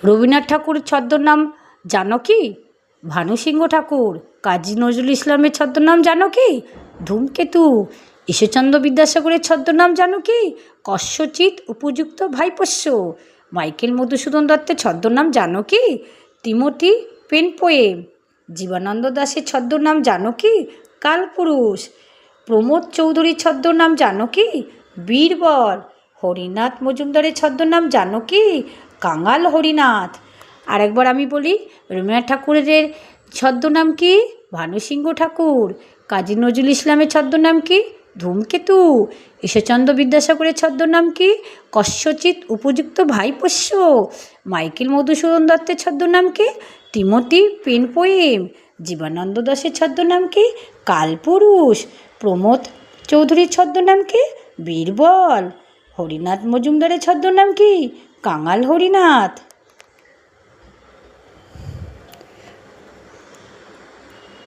রবীন্দ্রনাথ ঠাকুরের ছদ্মনাম জানো কি? ভানুসিংহ ঠাকুর। কাজী নজরুল ইসলামের ছদ্মনাম জানো কি? ধূমকেতু। ঈশ্বরচন্দ্র বিদ্যাসাগরের ছদ্মনাম জানো কি? কস্যচিৎ উপযুক্ত ভাইপোষ্য। মাইকেল মধুসূদন দত্তের ছদ্মনাম জানো কি? Timothy pen poem. জীবনানন্দ দাশের ছদ্মনাম জানো কি? কালপুরুষ। প্রমোদ চৌধুরীর ছদ্মনাম জানো কি? বীরবল। হরিনাথ মজুমদারের ছদ্মনাম জানো কি? কাঙাল হরিনাথ। আরেকবার আমি বলি, রবীন্দ্রনাথ ঠাকুরের ছদ্মনাম কি? ভানুসিংহ ঠাকুর। কাজী নজরুল ইসলামের ছদ্মনাম কি? ধূমকেতু। ঈশ্বরচন্দ্র বিদ্যাসাগরের ছদ্মনাম কি? কস্যচিৎ উপযুক্ত ভাইপোষ্য। মাইকেল মধুসূদন দত্তের ছদ্মনাম কি? Timothy pen poem. জীবনানন্দ দাশের ছদ্মনাম কি? কালপুরুষ। প্রমোদ চৌধুরীর ছদ্মনাম কি? বীরবল। হরিনাথ মজুমদারের ছদ্মনাম কি? কাঙাল হরিনাথ।